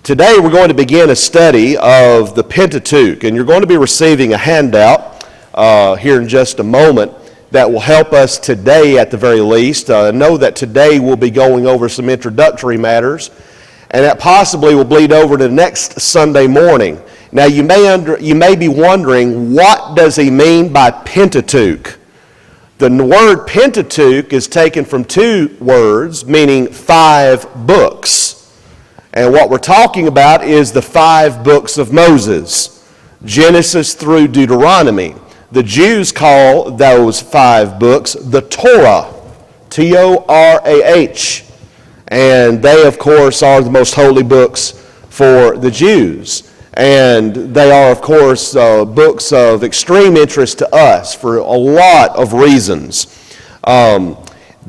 Today we're going to begin a study of the Pentateuch, and you're going to be receiving a handout here in just a moment that will help us today at the very least. Know that today we'll be going over some introductory matters, and that possibly will bleed over to next Sunday morning. Now you may be wondering, what does he mean by Pentateuch? The word Pentateuch is taken from two words meaning 5 books. And what we're talking about is the 5 books of Moses, Genesis through Deuteronomy. The Jews call those 5 books the Torah, Torah. And they, of course, are the most holy books for the Jews. And they are, of course, books of extreme interest to us for a lot of reasons.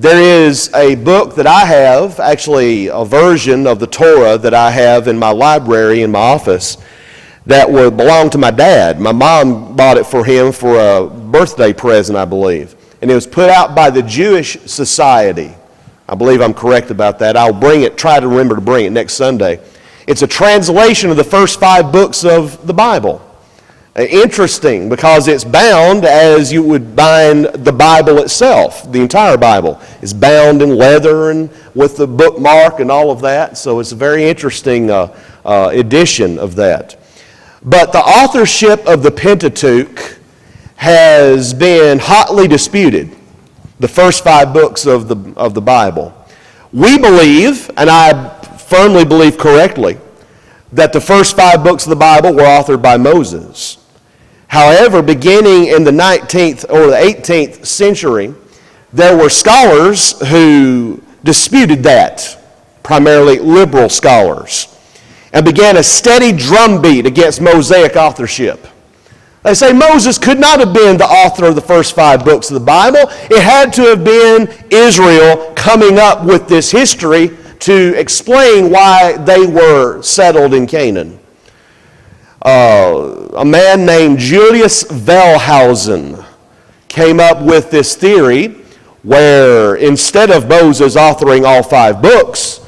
There is a book that I have, actually a version of the Torah that I have in my library in my office that would belong to my dad. My mom bought it for him for a birthday present, I believe. And it was put out by the Jewish Society. I believe I'm correct about that. I'll try to remember to bring it next Sunday. It's a translation of the first 5 books of the Bible. Interesting, because it's bound as you would bind the Bible itself. The entire Bible is bound in leather and with the bookmark and all of that. So it's a very interesting edition of that. But the authorship of the Pentateuch has been hotly disputed. The first 5 books of the Bible. We believe, and I firmly believe correctly, that the first 5 books of the Bible were authored by Moses. However, beginning in the 19th or the 18th century, there were scholars who disputed that, primarily liberal scholars, and began a steady drumbeat against Mosaic authorship. They say Moses could not have been the author of the first 5 books of the Bible. It had to have been Israel coming up with this history to explain why they were settled in Canaan. A man named Julius Wellhausen came up with this theory where instead of Moses authoring all 5 books,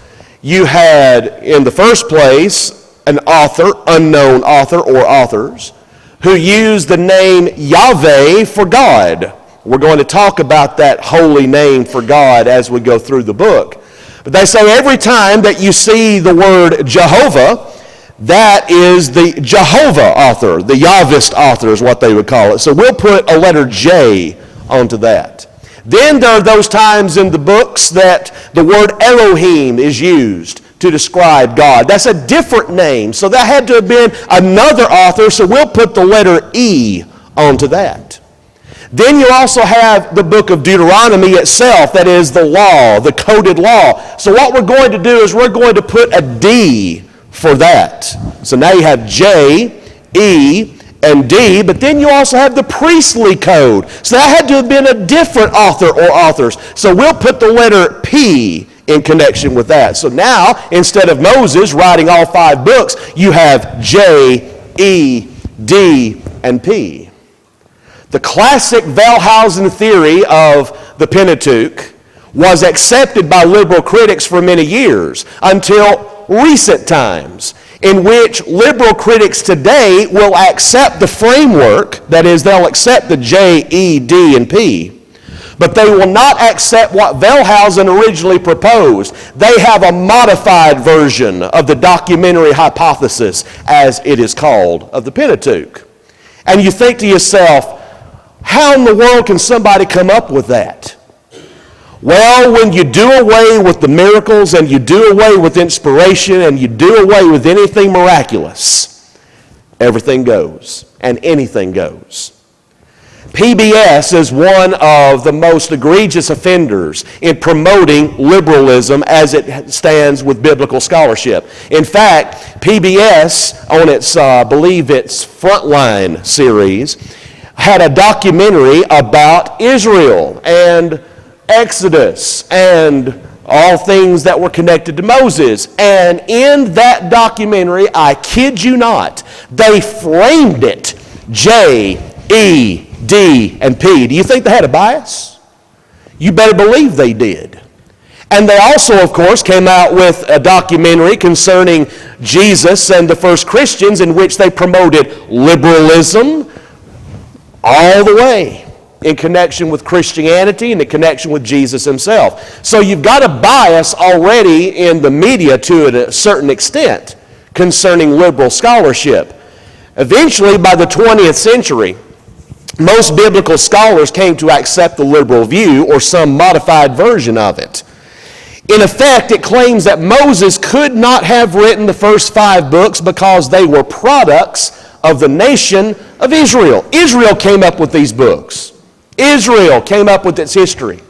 you had in the first place an author, unknown author or authors, who used the name Yahweh for God. We're going to talk about that holy name for God as we go through the book. But they say every time that you see the word Jehovah, that is the Jehovah author, the Yahvist author is what they would call it. So we'll put a letter J onto that. Then there are those times in the books that the word Elohim is used to describe God. That's a different name. So that had to have been another author, so we'll put the letter E onto that. Then you also have the book of Deuteronomy itself, that is the law, the coded law. So what we're going to do is we're going to put a D for that. So now you have J, E, and D, but then you also have the priestly code. So that had to have been a different author or authors. So we'll put the letter P in connection with that. So now, instead of Moses writing all 5 books, you have J, E, D, and P. The classic Wellhausen theory of the Pentateuch was accepted by liberal critics for many years until recent times, in which liberal critics today will accept the framework, that is, they'll accept the J, E, D, and P, but they will not accept what Wellhausen originally proposed. They have a modified version of the documentary hypothesis, as it is called, of the Pentateuch. And you think to yourself, how in the world can somebody come up with that? Well, when you do away with the miracles and you do away with inspiration and you do away with anything miraculous, everything goes and anything goes. PBS is one of the most egregious offenders in promoting liberalism as it stands with biblical scholarship. In fact, PBS, on its, I believe its Frontline series, had a documentary about Israel and Exodus and all things that were connected to Moses. And in that documentary, I kid you not, they framed it J, E, D, and P. Do you think they had a bias? You better believe they did. And they also, of course, came out with a documentary concerning Jesus and the first Christians in which they promoted liberalism all the way in connection with Christianity and in connection with Jesus himself. So you've got a bias already in the media to a certain extent concerning liberal scholarship. Eventually, by the 20th century, most biblical scholars came to accept the liberal view or some modified version of it. In effect, it claims that Moses could not have written the first 5 books because they were products of the nation of Israel. Israel came up with these books. Israel came up with its history.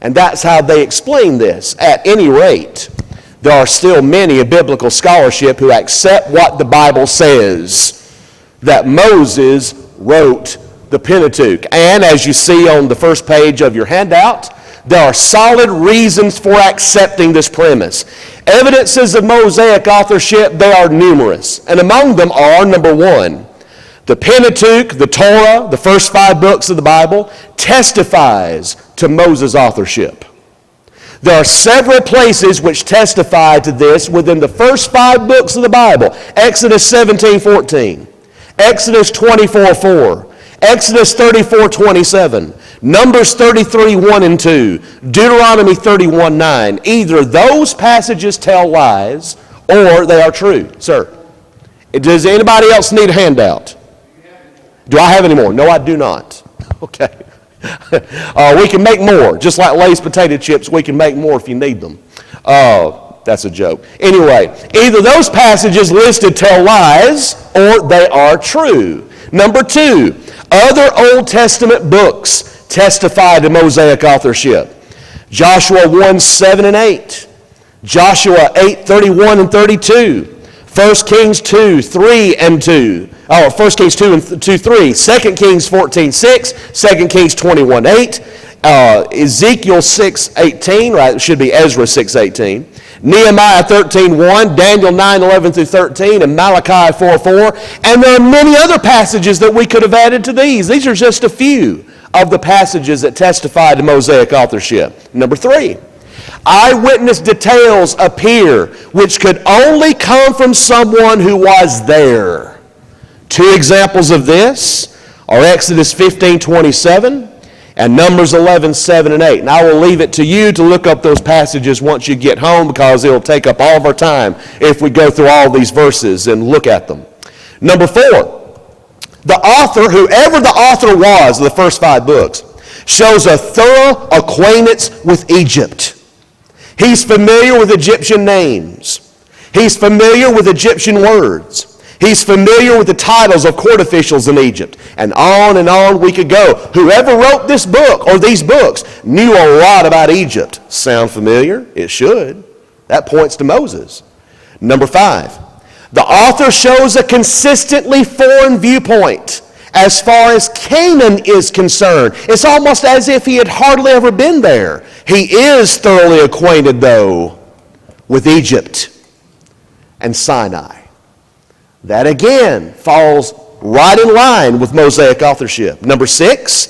And that's how they explain this. At any rate, there are still many in biblical scholarship who accept what the Bible says, that Moses wrote the Pentateuch. And as you see on the first page of your handout, there are solid reasons for accepting this premise. Evidences of Mosaic authorship, they are numerous. And among them are, number 1, the Pentateuch, the Torah, the first 5 books of the Bible, testifies to Moses' authorship. There are several places which testify to this within the first 5 books of the Bible. Exodus 17:14, Exodus 24:4, Exodus 34:27, Numbers 33:1 and 2, Deuteronomy 31:9. Either those passages tell lies or they are true. Sir, does anybody else need a handout? Do I have any more? No, I do not. Okay. We can make more. Just like Lay's potato chips, we can make more if you need them. That's a joke. Anyway, either those passages listed tell lies or they are true. Number 2, other Old Testament books testify to Mosaic authorship. Joshua 1:7 and 8, Joshua 8:31 and 32, 1 Kings 2:3 and 2, 1 Kings 2 and 2:3, 2 Kings 14:6, 2 Kings 21:8, Ezekiel 6:18, right, it should be Ezra 6:18, Nehemiah 13:1, Daniel 9:11 through 13, and Malachi 4:4, and there are many other passages that we could have added to these. These are just a few of the passages that testify to Mosaic authorship. Number 3, eyewitness details appear which could only come from someone who was there. 2 examples of this are Exodus 15:27 and Numbers 11:7 and 8. And I will leave it to you to look up those passages once you get home because it will take up all of our time if we go through all these verses and look at them. Number 4, the author, whoever the author was of the first 5 books, shows a thorough acquaintance with Egypt. He's familiar with Egyptian names. He's familiar with Egyptian words. He's familiar with the titles of court officials in Egypt. And on we could go. Whoever wrote this book or these books knew a lot about Egypt. Sound familiar? It should. That points to Moses. Number 5, the author shows a consistently foreign viewpoint as far as Canaan is concerned. It's almost as if he had hardly ever been there. He is thoroughly acquainted, though, with Egypt and Sinai. That again falls right in line with Mosaic authorship. Number 6,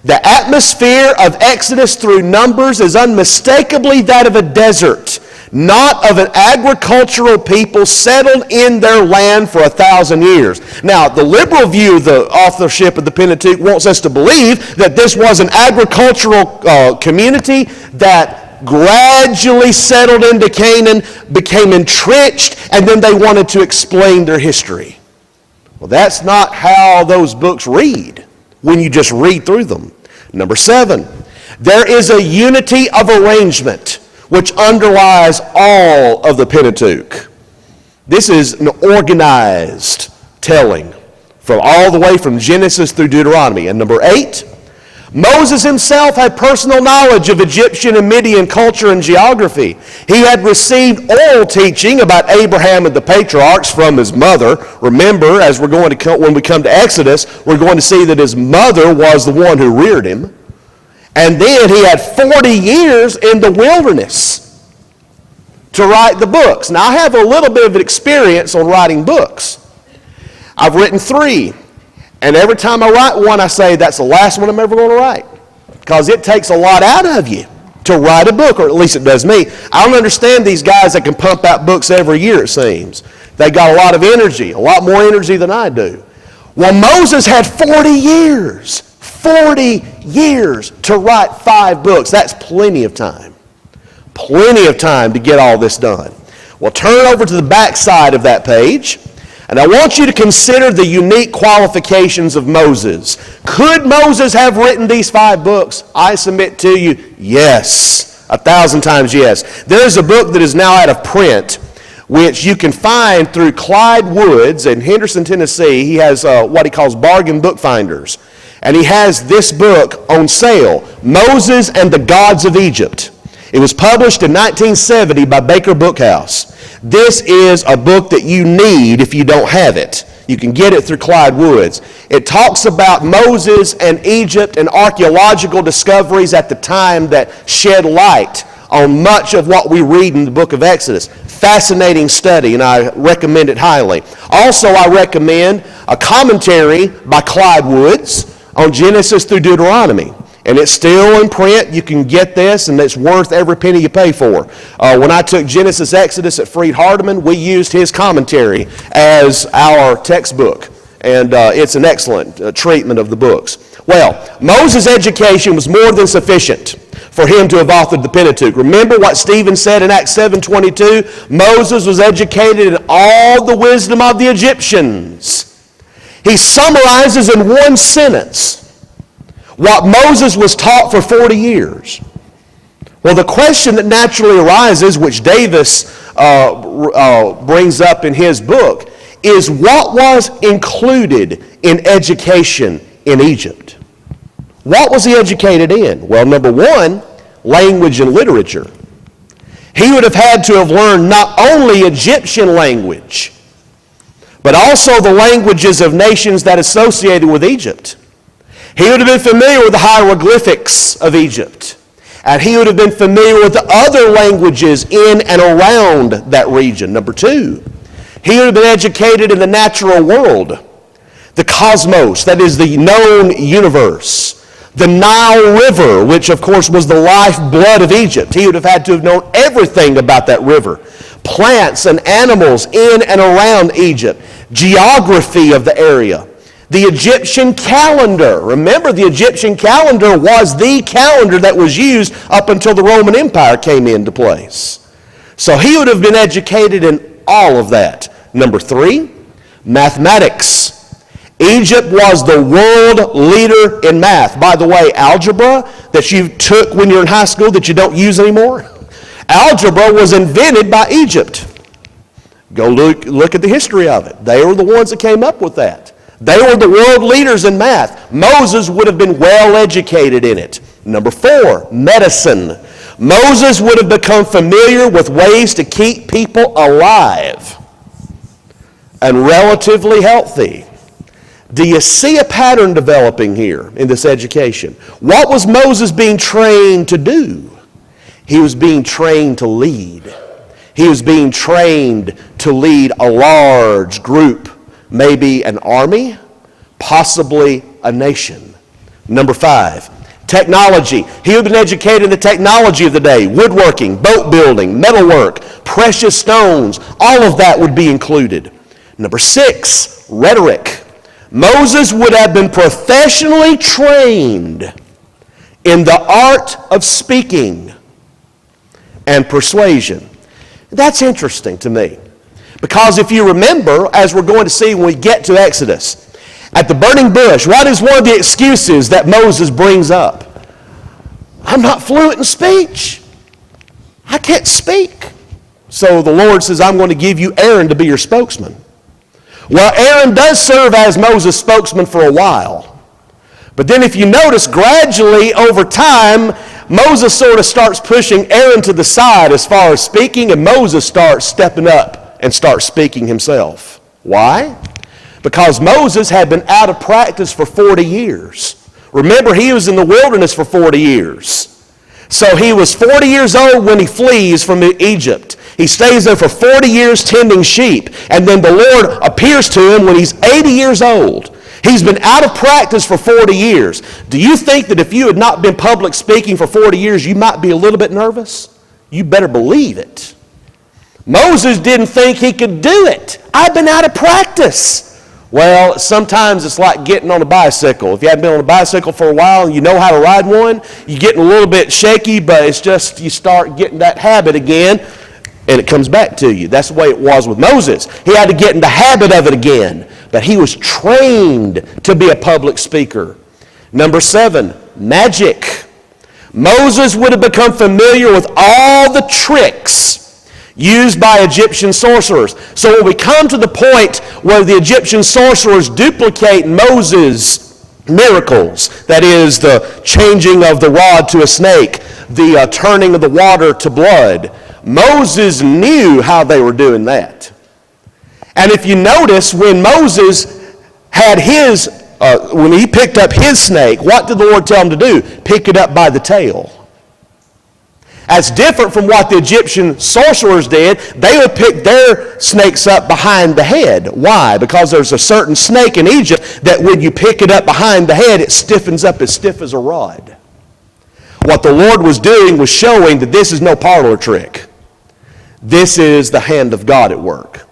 the atmosphere of Exodus through Numbers is unmistakably that of a desert, not of an agricultural people settled in their land for 1,000 years. Now, the liberal view of the authorship of the Pentateuch wants us to believe that this was an agricultural community that gradually settled into Canaan, became entrenched, and then they wanted to explain their history. Well, that's not how those books read when you just read through them. Number 7, there is a unity of arrangement which underlies all of the Pentateuch. This is an organized telling from all the way from Genesis through Deuteronomy. And number 8, Moses himself had personal knowledge of Egyptian and Median culture and geography. He had received oral teaching about Abraham and the patriarchs from his mother. Remember, as when we come to Exodus, we're going to see that his mother was the one who reared him. And then he had 40 years in the wilderness to write the books. Now, I have a little bit of experience on writing books. I've written 3. And every time I write one, I say, that's the last one I'm ever going to write. Because it takes a lot out of you. to write a book, or at least it does me. I don't understand these guys that can pump out books every year, it seems. They got a lot of energy, a lot more energy than I do. Well, Moses had 40 years to write 5 books. That's plenty of time. Plenty of time to get all this done. Well, turn over to the back side of that page, and I want you to consider the unique qualifications of Moses. Could Moses have written these 5 books? I submit to you, yes. 1,000 times yes. There is a book that is now out of print, which you can find through Clyde Woods in Henderson, Tennessee. He has what he calls bargain bookfinders. And he has this book on sale, Moses and the Gods of Egypt. It was published in 1970 by Baker Bookhouse. This is a book that you need if you don't have it. You can get it through Clyde Woods. It talks about Moses and Egypt and archaeological discoveries at the time that shed light on much of what we read in the book of Exodus. Fascinating study, and I recommend it highly. Also, I recommend a commentary by Clyde Woods on Genesis through Deuteronomy. And it's still in print. You can get this, and it's worth every penny you pay for. When I took Genesis Exodus at Freed Hardeman, we used his commentary as our textbook. And it's an excellent treatment of the books. Well, Moses' education was more than sufficient for him to have authored the Pentateuch. Remember what Stephen said in Acts 7:22? Moses was educated in all the wisdom of the Egyptians. He summarizes in one sentence what Moses was taught for 40 years. Well, the question that naturally arises, which Davis brings up in his book, is what was included in education in Egypt? What was he educated in? Well, number one, language and literature. He would have had to have learned not only Egyptian language, but also the languages of nations that associated with Egypt. He would have been familiar with the hieroglyphics of Egypt. And he would have been familiar with the other languages in and around that region. Number two, he would have been educated in the natural world, the cosmos, that is the known universe, the Nile River, which of course was the lifeblood of Egypt. He would have had to have known everything about that river. Plants and animals in and around Egypt, geography of the area. The Egyptian calendar. Remember, the Egyptian calendar was the calendar that was used up until the Roman Empire came into place. So he would have been educated in all of that. Number three, mathematics. Egypt was the world leader in math. By the way, algebra that you took when you were in high school that you don't use anymore, algebra was invented by Egypt. Go look at the history of it. They were the ones that came up with that. They were the world leaders in math. Moses would have been well educated in it. Number four, medicine. Moses would have become familiar with ways to keep people alive and relatively healthy. Do you see a pattern developing here in this education? What was Moses being trained to do? He was being trained to lead. He was being trained to lead a large group. Maybe an army, possibly a nation. Number five, technology. He would have been educated in the technology of the day, woodworking, boat building, metalwork, precious stones. All of that would be included. Number six, rhetoric. Moses would have been professionally trained in the art of speaking and persuasion. That's interesting to me. Because if you remember, as we're going to see when we get to Exodus, at the burning bush, what is one of the excuses that Moses brings up? I'm not fluent in speech. I can't speak. So the Lord says, I'm going to give you Aaron to be your spokesman. Well, Aaron does serve as Moses' spokesman for a while. But then if you notice, gradually over time, Moses sort of starts pushing Aaron to the side as far as speaking, and Moses starts stepping up and start speaking himself. Why? Because Moses had been out of practice for 40 years. Remember, he was in the wilderness for 40 years. So he was 40 years old when he flees from Egypt. He stays there for 40 years tending sheep. And then the Lord appears to him when he's 80 years old. He's been out of practice for 40 years. Do you think that if you had not been public speaking for 40 years, you might be a little bit nervous? You better believe it. Moses didn't think he could do it. I've been out of practice. Well, sometimes it's like getting on a bicycle. If you haven't been on a bicycle for a while and you know how to ride one, you're getting a little bit shaky, but it's just you start getting that habit again, and it comes back to you. That's the way it was with Moses. He had to get in the habit of it again, but he was trained to be a public speaker. Number 7, magic. Moses would have become familiar with all the tricks used by Egyptian sorcerers. So when we come to the point where the Egyptian sorcerers duplicate Moses' miracles, that is the changing of the rod to a snake, the turning of the water to blood, Moses knew how they were doing that. And if you notice, when Moses had when he picked up his snake, what did the Lord tell him to do? Pick it up by the tail. That's different from what the Egyptian sorcerers did. They would pick their snakes up behind the head. Why? Because there's a certain snake in Egypt that when you pick it up behind the head, it stiffens up as stiff as a rod. What the Lord was doing was showing that this is no parlor trick. This is the hand of God at work.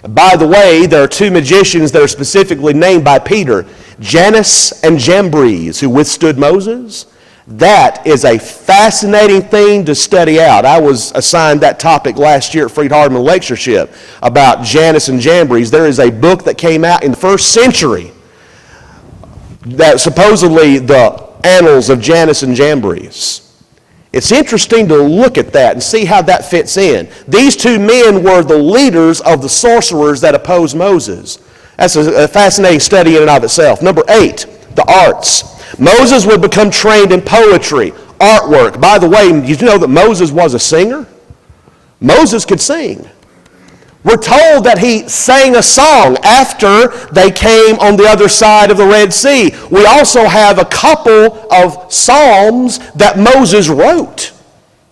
By the way, there are 2 magicians that are specifically named by Peter, Jannes and Jambres, who withstood Moses. That is a fascinating thing to study out. I was assigned that topic last year at Freed-Hardeman Lectureship about Jannes and Jambres. There is a book that came out in the 1st century that supposedly the annals of Jannes and Jambres. It's interesting to look at that and see how that fits in. These 2 men were the leaders of the sorcerers that opposed Moses. That's a fascinating study in and of itself. Number 8, the arts. Moses would become trained in poetry, artwork. By the way, did you know that Moses was a singer? Moses could sing. We're told that he sang a song after they came on the other side of the Red Sea. We also have a couple of psalms that Moses wrote.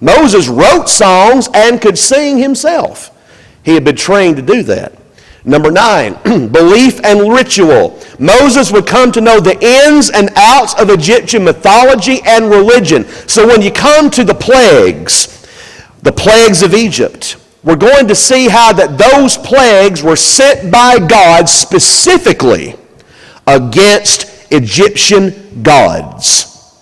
Moses wrote songs and could sing himself. He had been trained to do that. Number 9, belief and ritual. Moses would come to know the ins and outs of Egyptian mythology and religion. So when you come to the plagues of Egypt, we're going to see how that those plagues were sent by God specifically against Egyptian gods.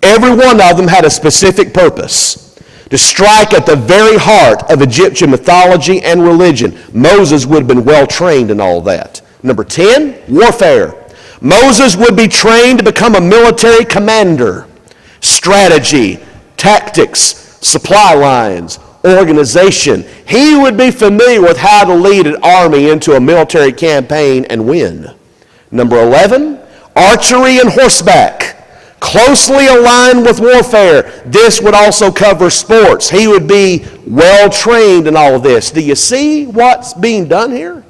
Every one of them had a specific purpose. To strike at the very heart of Egyptian mythology and religion. Moses would have been well trained in all that. Number 10, warfare. Moses would be trained to become a military commander. Strategy, tactics, supply lines, organization. He would be familiar with how to lead an army into a military campaign and win. Number 11, archery and horseback. Closely aligned with warfare. This would also cover sports. He would be well trained in all of this. Do you see what's being done here?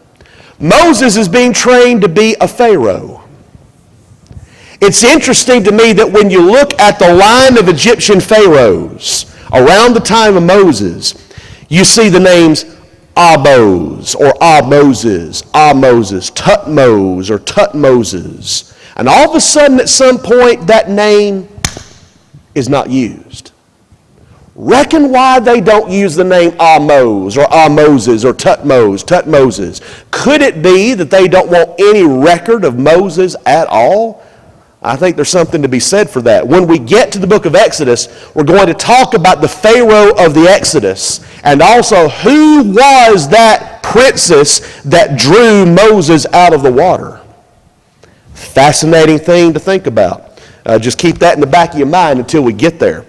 Moses is being trained to be a Pharaoh. It's interesting to me that when you look at the line of Egyptian pharaohs around the time of Moses, you see the names Ahmose or Ahmoses, Ahmoses, Tutmose or Tutmoses. And all of a sudden, at some point, that name is not used. Reckon why they don't use the name Ahmose or Ahmoses or Tutmoses. Could it be that they don't want any record of Moses at all? I think there's something to be said for that. When we get to the book of Exodus, we're going to talk about the Pharaoh of the Exodus and also who was that princess that drew Moses out of the water. Fascinating thing to think about. Just keep that in the back of your mind until we get there.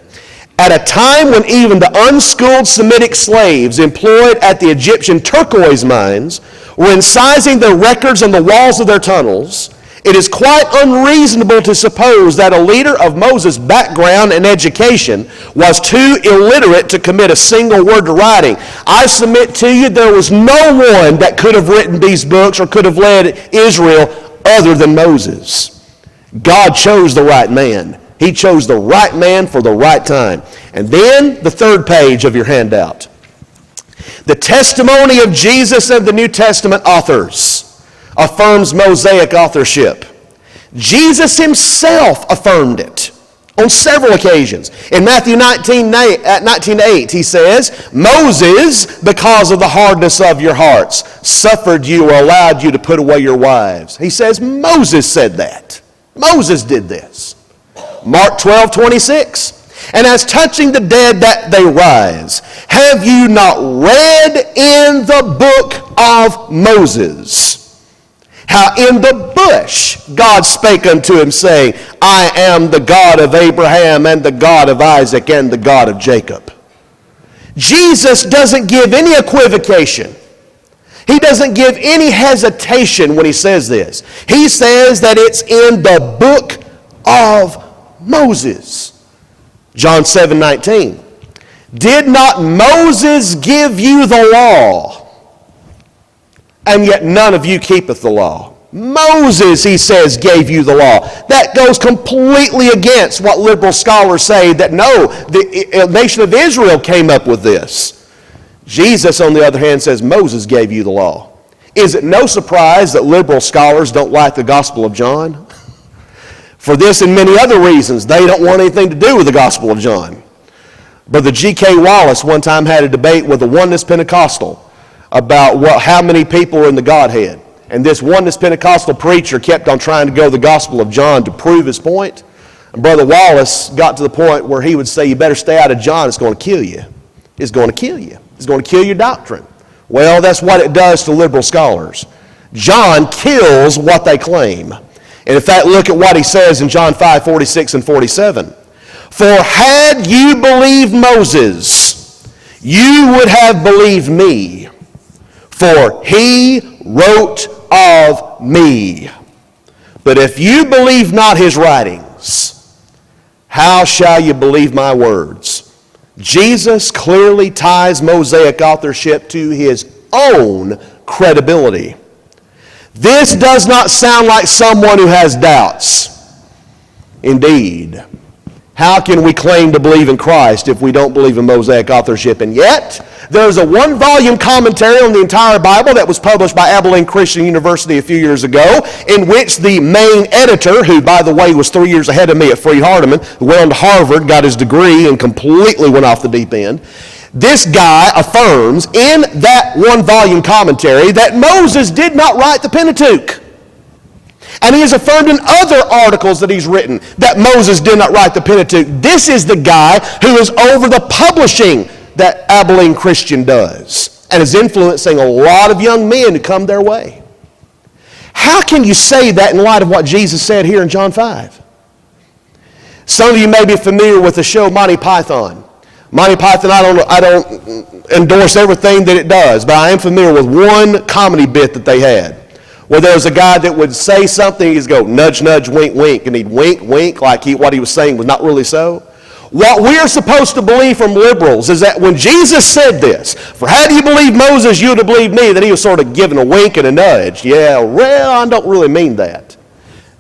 At a time when even the unschooled Semitic slaves employed at the Egyptian turquoise mines were incising their records on the walls of their tunnels, it is quite unreasonable to suppose that a leader of Moses' background and education was too illiterate to commit a single word to writing. I submit to you there was no one that could have written these books or could have led Israel other than Moses. God chose the right man. He chose the right man for the right time. And then the 3rd page of your handout. The testimony of Jesus and the New Testament authors affirms Mosaic authorship. Jesus himself affirmed it on several occasions. In Matthew 19:8, he says, Moses, because of the hardness of your hearts, suffered you or allowed you to put away your wives. He says Moses said that. Moses did this. Mark 12:26. And as touching the dead that they rise, have you not read in the book of Moses, how in the bush God spake unto him, saying, I am the God of Abraham and the God of Isaac and the God of Jacob. Jesus doesn't give any equivocation. He doesn't give any hesitation when he says this. He says that it's in the book of Moses. John 7:19. Did not Moses give you the law? And yet none of you keepeth the law. Moses, he says, gave you the law. That goes completely against what liberal scholars say, that no, the nation of Israel came up with this. Jesus, on the other hand, says Moses gave you the law. Is it no surprise that liberal scholars don't like the Gospel of John? For this and many other reasons, they don't want anything to do with the Gospel of John. Brother G.K. Wallace one time had a debate with a Oneness Pentecostal about how many people are in the Godhead. And this Oneness Pentecostal preacher kept on trying to go to the Gospel of John to prove his point. And Brother Wallace got to the point where he would say, you better stay out of John, it's going to kill you. It's going to kill you. It's going to kill your doctrine. Well, that's what it does to liberal scholars. John kills what they claim. And in fact, look at what he says in John 5:46 and 47. For had you believed Moses, you would have believed me, for he wrote of me. But if you believe not his writings, how shall you believe my words? Jesus clearly ties Mosaic authorship to his own credibility. This does not sound like someone who has doubts. Indeed, how can we claim to believe in Christ if we don't believe in Mosaic authorship? And yet, there's a one-volume commentary on the entire Bible that was published by Abilene Christian University a few years ago, in which the main editor, who, by the way, was 3 years ahead of me at Freed-Hardeman, who went on to Harvard, got his degree, and completely went off the deep end. This guy affirms in that one-volume commentary that Moses did not write the Pentateuch. And he has affirmed in other articles that he's written that Moses did not write the Pentateuch. This is the guy who is over the publishing that Abilene Christian does and is influencing a lot of young men who come their way. How can you say that in light of what Jesus said here in John 5? Some of you may be familiar with the show Monty Python. Monty Python, I don't endorse everything that it does, but I am familiar with one comedy bit that they had, where there was a guy that would say something, he'd go, nudge, nudge, wink, wink, and he'd wink, wink, like what he was saying was not really so. What we are supposed to believe from liberals is that when Jesus said this, for how do you believe Moses, you would have believed me, that he was sort of giving a wink and a nudge. Yeah, well, I don't really mean that.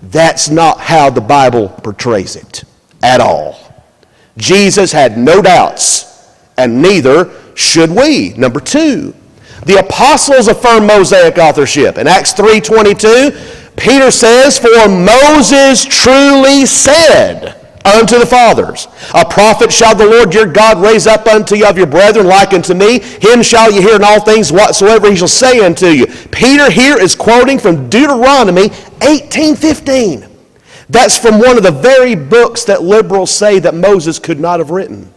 That's not how the Bible portrays it at all. Jesus had no doubts, and neither should we. Number two, the apostles affirm Mosaic authorship. In Acts 3:22, Peter says, for Moses truly said unto the fathers, a prophet shall the Lord your God raise up unto you of your brethren like unto me. Him shall you hear in all things whatsoever he shall say unto you. Peter here is quoting from Deuteronomy 18:15. That's from one of the very books that liberals say that Moses could not have written.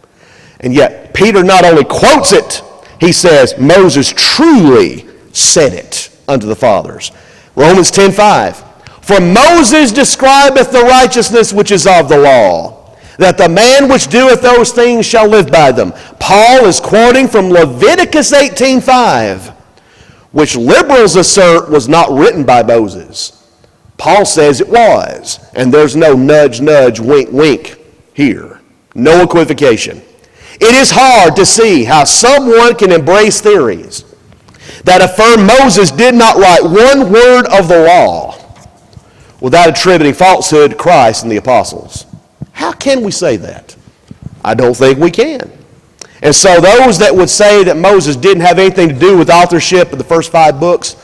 And yet, Peter not only quotes it, he says, Moses truly said it unto the fathers. Romans 10:5. For Moses describeth the righteousness which is of the law, that the man which doeth those things shall live by them. Paul is quoting from Leviticus 18:5, which liberals assert was not written by Moses. Paul says it was, and there's no nudge, nudge, wink, wink here. No equivocation. It is hard to see how someone can embrace theories that affirm Moses did not write one word of the law without attributing falsehood to Christ and the apostles. How can we say that? I don't think we can. And so those that would say that Moses didn't have anything to do with authorship of the first 5 books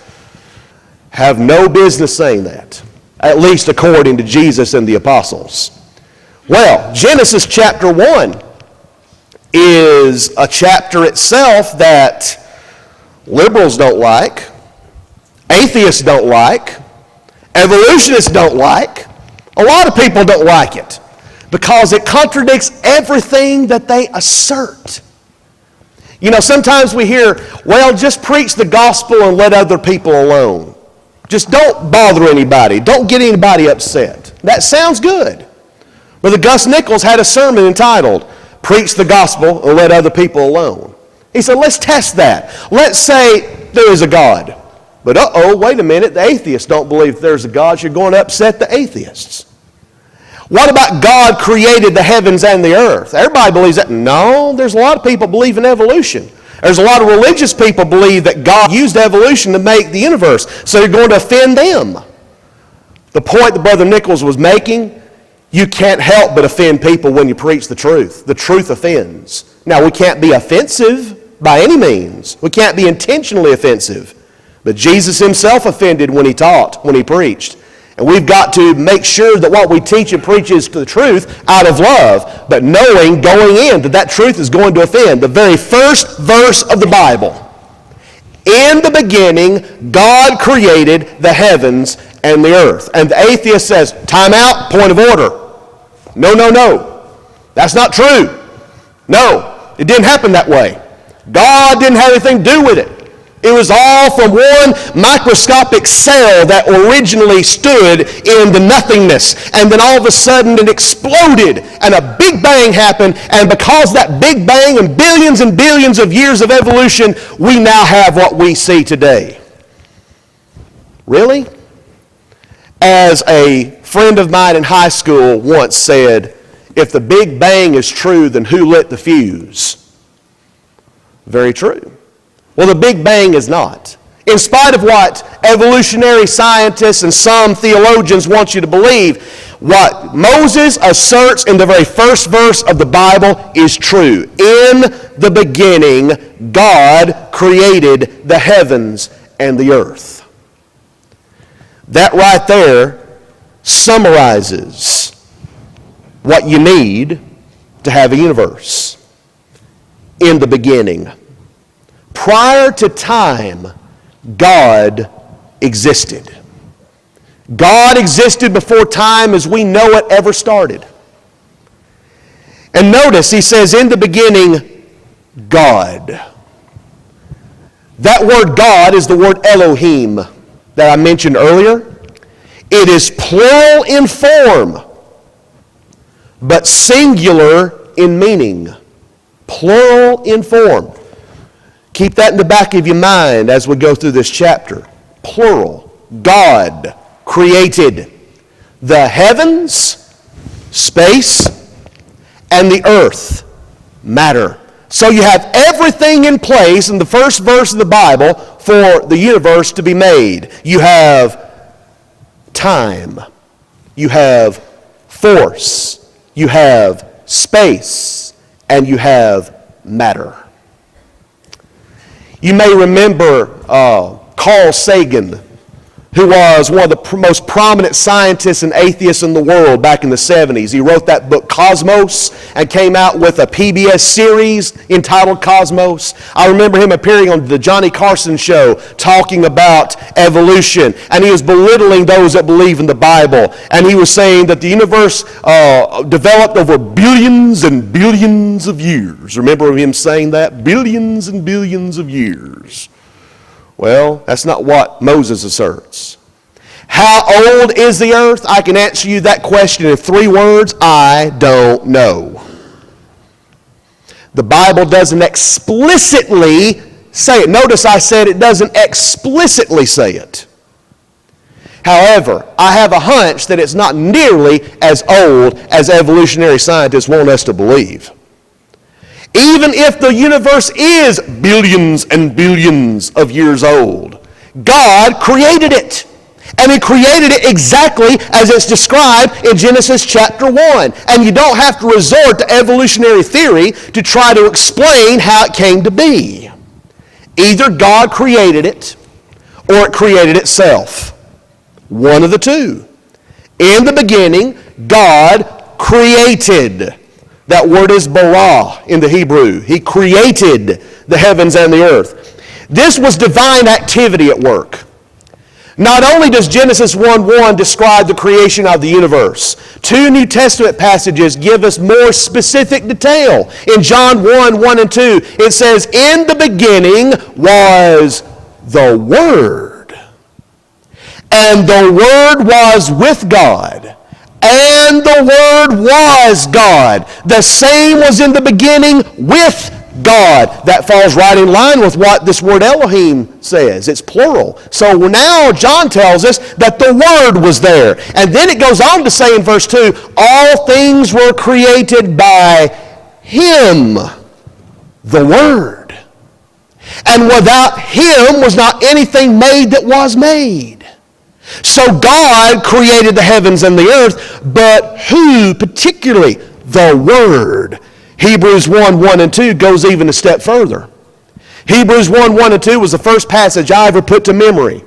have no business saying that. at least according to Jesus and the apostles. Well, Genesis chapter 1 is a chapter itself that liberals don't like, atheists don't like, evolutionists don't like. A lot of people don't like it because it contradicts everything that they assert. You know, sometimes we hear, well, just preach the gospel and let other people alone. Just don't bother anybody. Don't get anybody upset. That sounds good. Brother Gus Nichols had a sermon entitled, Preach the Gospel and Let Other People Alone. He said, let's test that. Let's say there is a God. But wait a minute, the atheists don't believe there's a God. You're going to upset the atheists. What about God created the heavens and the earth? Everybody believes that. No, there's a lot of people believe in evolution. There's a lot of religious people believe that God used evolution to make the universe. So you're going to offend them. The point that Brother Nichols was making, you can't help but offend people when you preach the truth. The truth offends. Now, we can't be offensive by any means. We can't be intentionally offensive. But Jesus himself offended when he taught, when he preached. And we've got to make sure that what we teach and preach is the truth out of love, but knowing, going in, that truth is going to offend. The very first verse of the Bible. In the beginning, God created the heavens and the earth. And the atheist says, time out, point of order. No. That's not true. No, it didn't happen that way. God didn't have anything to do with it. It was all from one microscopic cell that originally stood in the nothingness. And then all of a sudden it exploded and a big bang happened. And because that big bang and billions of years of evolution, we now have what we see today. Really? As a friend of mine in high school once said, if the Big Bang is true, then who lit the fuse? Very true. Well, the Big Bang is not. In spite of what evolutionary scientists and some theologians want you to believe, what Moses asserts in the very first verse of the Bible is true. In the beginning, God created the heavens and the earth. That right there summarizes what you need to have a universe. In the beginning. Prior to time, God existed. God existed before time as we know it ever started. And notice, he says, in the beginning, God. That word God is the word Elohim that I mentioned earlier. It is plural in form, but singular in meaning. Plural in form. Keep that in the back of your mind as we go through this chapter. Plural. God created the heavens, space, and the earth, matter. So you have everything in place in the first verse of the Bible for the universe to be made. You have time. You have force. You have space. And you have matter. You may remember Carl Sagan, who was one of the most prominent scientists and atheists in the world back in the 70s. He wrote that book Cosmos and came out with a PBS series entitled Cosmos. I remember him appearing on the Johnny Carson show talking about evolution, and he was belittling those that believe in the Bible. And he was saying that the universe developed over billions and billions of years. Remember him saying that? Billions and billions of years. Well, that's not what Moses asserts. How old is the earth? I can answer you that question in 3 words. I don't know. The Bible doesn't explicitly say it. Notice I said it doesn't explicitly say it. However, I have a hunch that it's not nearly as old as evolutionary scientists want us to believe. Even if the universe is billions and billions of years old, God created it. And he created it exactly as it's described in Genesis chapter 1. And you don't have to resort to evolutionary theory to try to explain how it came to be. Either God created it or it created itself. One of the two. In the beginning, God created. That word is bara in the Hebrew. He created the heavens and the earth. This was divine activity at work. Not only does Genesis 1:1 describe the creation of the universe, two New Testament passages give us more specific detail. In John 1:1 and 2, it says, "In the beginning was the Word, and the Word was with God, and the Word was God. The same was in the beginning with God." That falls right in line with what this word Elohim says. It's plural. So now John tells us that the Word was there. And then it goes on to say in verse 2, all things were created by Him, the Word. And without Him was not anything made that was made. So God created the heavens and the earth, but who particularly? The Word. Hebrews 1:1 and 2 goes even a step further. Hebrews 1:1 and 2 was the first passage I ever put to memory.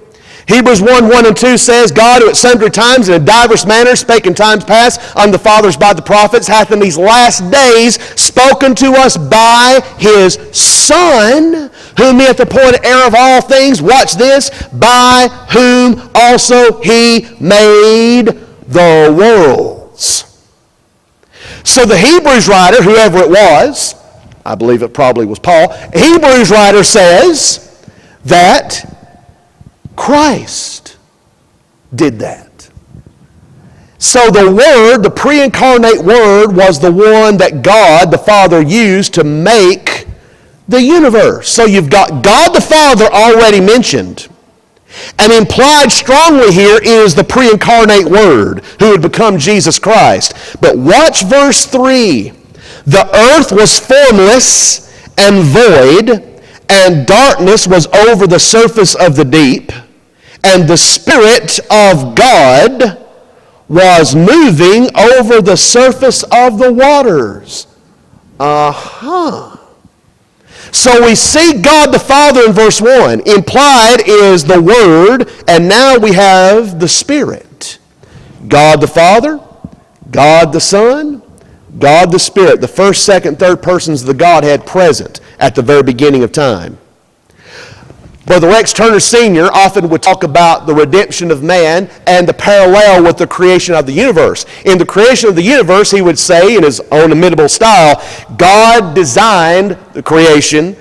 Hebrews 1:1 and 2 says, "God, who at sundry times and in divers manners spake in times past unto the fathers by the prophets, hath in these last days spoken to us by His Son, whom He hath appointed heir of all things." Watch this. "By whom also He made the worlds." So the Hebrews writer, whoever it was, I believe it probably was Paul, Hebrews writer says that Christ did that. So the Word, the pre-incarnate Word, was the one that God the Father used to make the universe. So you've got God the Father already mentioned. And implied strongly here is the pre-incarnate Word, who would become Jesus Christ. But watch verse 3. "The earth was formless and void, and darkness was over the surface of the deep, and the Spirit of God was moving over the surface of the waters." So we see God the Father in verse 1. Implied is the Word, and now we have the Spirit. God the Father, God the Son, God the Spirit, the first, second, third persons of the Godhead present at the very beginning of time. Brother Rex Turner Sr. often would talk about the redemption of man and the parallel with the creation of the universe. In the creation of the universe, he would say, in his own imitable style, God designed the creation,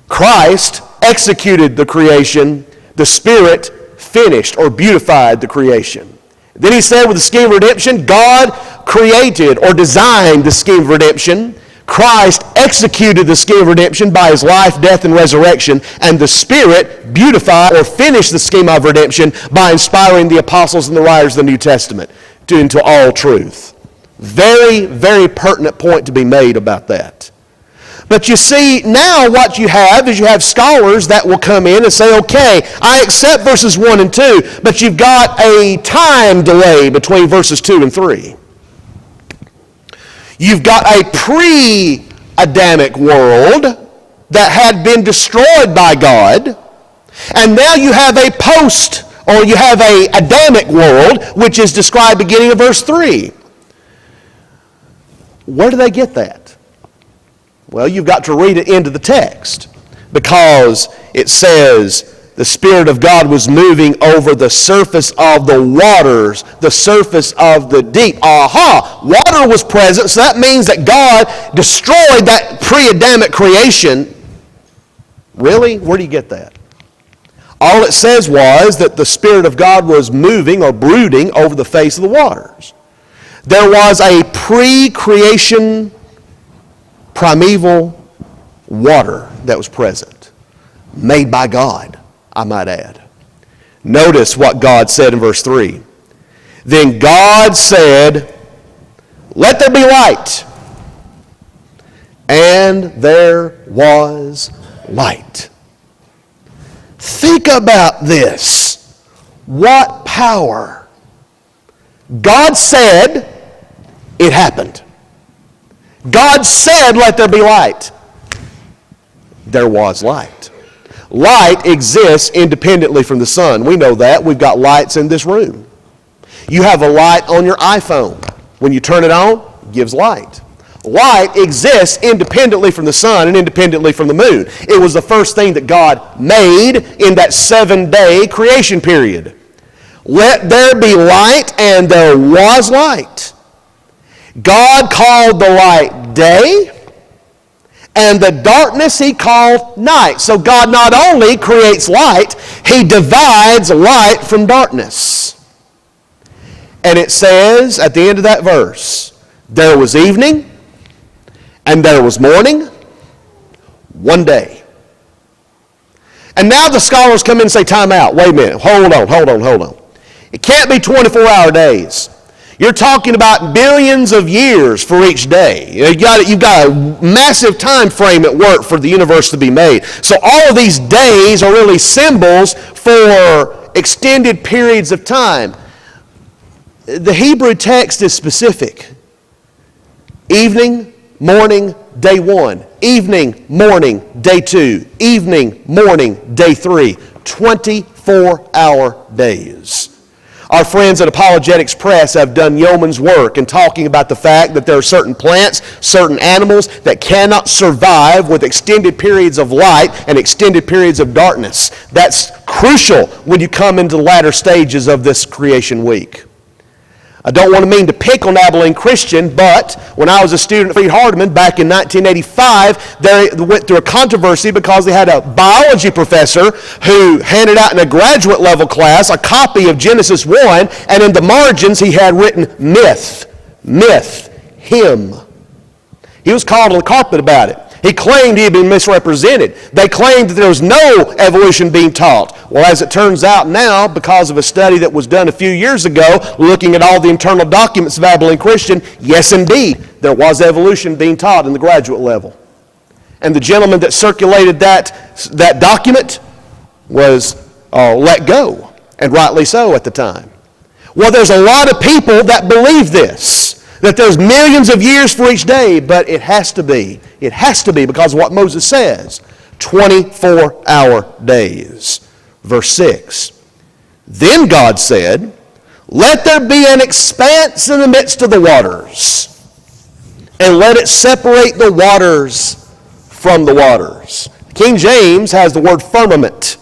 Christ executed the creation, the Spirit finished or beautified the creation. Then he said with the scheme of redemption, God created or designed the scheme of redemption, Christ executed the scheme of redemption by His life, death, and resurrection, and the Spirit beautified or finished the scheme of redemption by inspiring the apostles and the writers of the New Testament into all truth. Very, very pertinent point to be made about that. But you see, now what you have is you have scholars that will come in and say, okay, I accept verses 1 and 2, but you've got a time delay between verses 2 and 3. You've got a pre-Adamic world that had been destroyed by God, and now you have a post, or you have a Adamic world, which is described beginning of verse 3. Where do they get that? Well, you've got to read it into the text, because it says the Spirit of God was moving over the surface of the waters, the surface of the deep. Water was present, so that means that God destroyed that pre-Adamic creation. Really? Where do you get that? All it says was that the Spirit of God was moving or brooding over the face of the waters. There was a pre-creation primeval water that was present, made by God, I might add. Notice what God said in verse 3. Then God said, "Let there be light." And there was light. Think about this. What power. God said, it happened. God said, "Let there be light." There was light. Light exists independently from the sun. We know that. We've got lights in this room. You have a light on your iPhone. When you turn it on, it gives light. Light exists independently from the sun and independently from the moon. It was the first thing that God made in that 7-day creation period. Let there be light, and there was light. God called the light day, and the darkness he called night. So God not only creates light, he divides light from darkness. And it says at the end of that verse, there was evening and there was morning, one day. And now the scholars come in and say, time out, wait a minute, hold on. It can't be 24-hour days. You're talking about billions of years for each day. You've got a massive time frame at work for the universe to be made. So all of these days are really symbols for extended periods of time. The Hebrew text is specific. Evening, morning, day 1. Evening, morning, day 2. Evening, morning, day 3. 24-hour days. Our friends at Apologetics Press have done yeoman's work in talking about the fact that there are certain plants, certain animals that cannot survive with extended periods of light and extended periods of darkness. That's crucial when you come into the latter stages of this creation week. I don't want to mean to pick on Abilene Christian, but when I was a student at Freed-Hardeman back in 1985, they went through a controversy because they had a biology professor who handed out in a graduate level class a copy of Genesis 1, and in the margins he had written myth, him. He was called on the carpet about it. He claimed he had been misrepresented. They claimed that there was no evolution being taught. Well, as it turns out now, because of a study that was done a few years ago, looking at all the internal documents of Abilene Christian, yes, indeed, there was evolution being taught in the graduate level. And the gentleman that circulated that document was let go, and rightly so at the time. Well, there's a lot of people that believe this, that there's millions of years for each day, but it has to be. It has to be because of what Moses says. 24-hour days. Verse 6. Then God said, let there be an expanse in the midst of the waters, and let it separate the waters from the waters. King James has the word firmament.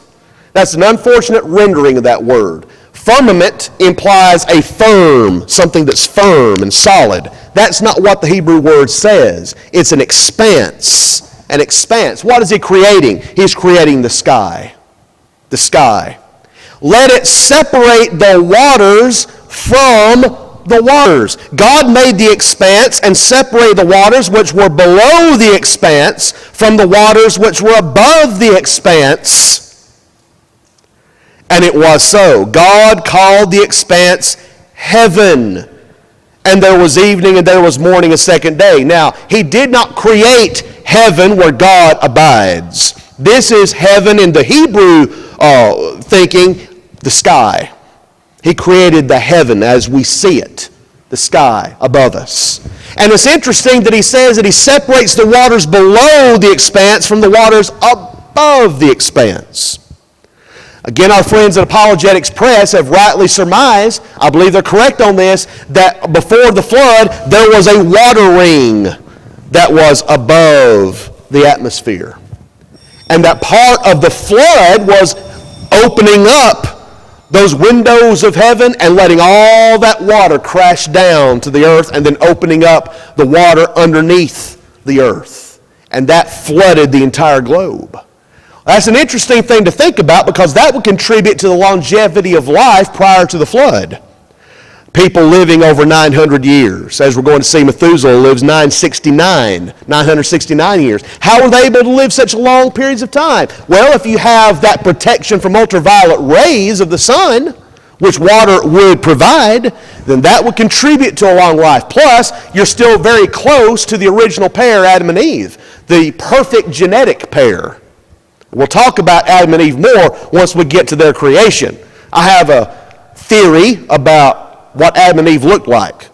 That's an unfortunate rendering of that word. Firmament implies a firm, something that's firm and solid. That's not what the Hebrew word says. It's an expanse. An expanse. What is he creating? He's creating the sky. The sky. Let it separate the waters from the waters. God made the expanse and separated the waters which were below the expanse from the waters which were above the expanse. And it was so. God called the expanse heaven. And there was evening and there was morning a second day. Now, he did not create heaven where God abides. This is heaven in the Hebrew thinking, the sky. He created the heaven as we see it, the sky above us. And it's interesting that he says that he separates the waters below the expanse from the waters above the expanse. Again, our friends at Apologetics Press have rightly surmised, I believe they're correct on this, that before the flood there was a water ring that was above the atmosphere. And that part of the flood was opening up those windows of heaven and letting all that water crash down to the earth and then opening up the water underneath the earth. And that flooded the entire globe. That's an interesting thing to think about because that would contribute to the longevity of life prior to the flood. People living over 900 years. As we're going to see, Methuselah lives 969 years. How were they able to live such long periods of time? Well, if you have that protection from ultraviolet rays of the sun, which water would provide, then that would contribute to a long life. Plus, you're still very close to the original pair, Adam and Eve, the perfect genetic pair. We'll talk about Adam and Eve more once we get to their creation. I have a theory about what Adam and Eve looked like.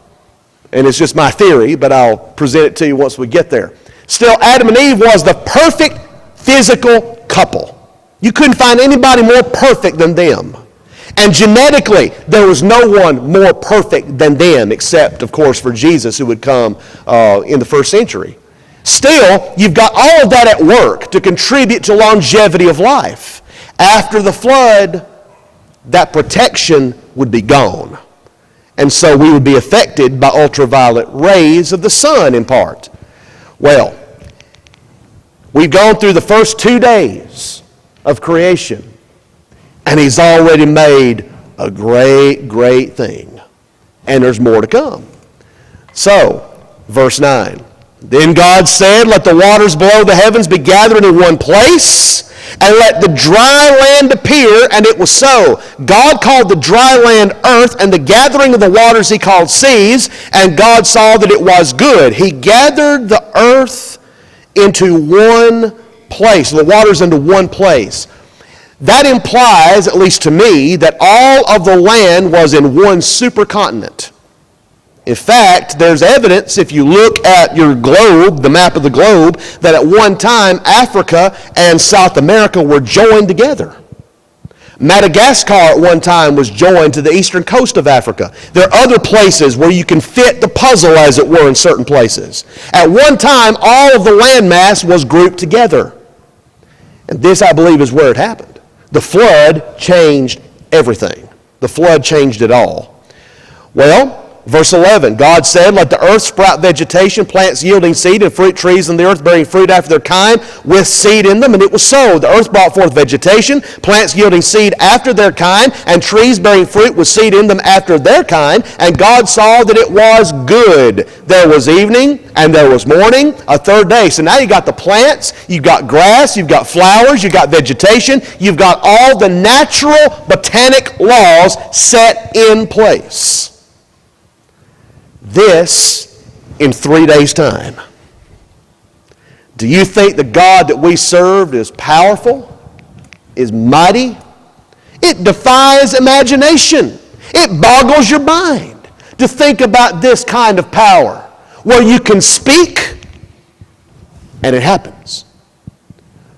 And it's just my theory, but I'll present it to you once we get there. Still, Adam and Eve was the perfect physical couple. You couldn't find anybody more perfect than them. And genetically, there was no one more perfect than them, except, of course, for Jesus, who would come in the first century. Still, you've got all of that at work to contribute to longevity of life. After the flood, that protection would be gone. And so we would be affected by ultraviolet rays of the sun in part. Well, we've gone through the first 2 days of creation, and he's already made a great, great thing. And there's more to come. So, verse 9. Then God said, let the waters below the heavens be gathered in one place, and let the dry land appear, and it was so. God called the dry land earth, and the gathering of the waters he called seas, and God saw that it was good. He gathered the earth into one place, the waters into one place. That implies, at least to me, that all of the land was in one supercontinent. In fact, there's evidence, if you look at your globe, the map of the globe, that at one time Africa and South America were joined together. Madagascar at one time was joined to the eastern coast of Africa. There are other places where you can fit the puzzle, as it were, in certain places. At one time, all of the landmass was grouped together. And this, I believe, is where it happened. The flood changed everything. The flood changed it all. Well, verse 11, God said, let the earth sprout vegetation, plants yielding seed, and fruit trees in the earth bearing fruit after their kind, with seed in them. And it was so. The earth brought forth vegetation, plants yielding seed after their kind, and trees bearing fruit with seed in them after their kind. And God saw that it was good. There was evening, and there was morning, a third day. So now you got the plants, you've got grass, you've got flowers, you've got vegetation, you've got all the natural botanic laws set in place. This in 3 days' time. Do you think the God that we serve is powerful, is mighty? It defies imagination. It boggles your mind to think about this kind of power, where you can speak and it happens.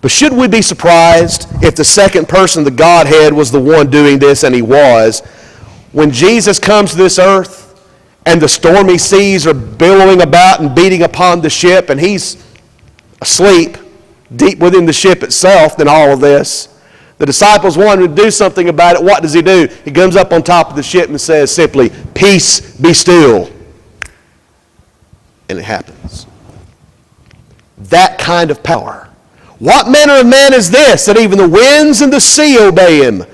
But should we be surprised if the second person of the Godhead was the one doing this, and he was, when Jesus comes to this earth, and the stormy seas are billowing about and beating upon the ship, and he's asleep deep within the ship itself in all of this. The disciples wanted to do something about it. What does he do? He comes up on top of the ship and says simply, peace, be still. And it happens. That kind of power. What manner of man is this, that even the winds and the sea obey him?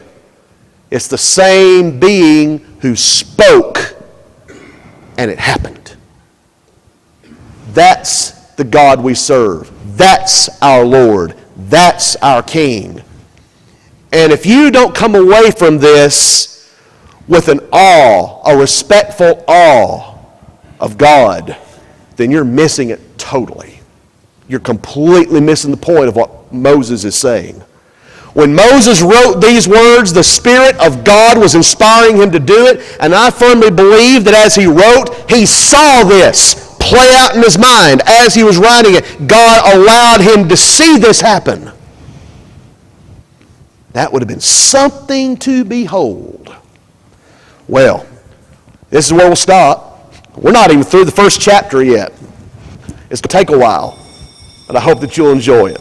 It's the same being who spoke, and it happened. That's the God we serve. That's our Lord. That's our King. And if you don't come away from this with an awe, a respectful awe of God, then you're missing it totally. You're completely missing the point of what Moses is saying. When Moses wrote these words, the Spirit of God was inspiring him to do it, and I firmly believe that as he wrote, he saw this play out in his mind. As he was writing it, God allowed him to see this happen. That would have been something to behold. Well, this is where we'll stop. We're not even through the first chapter yet. It's going to take a while, but I hope that you'll enjoy it.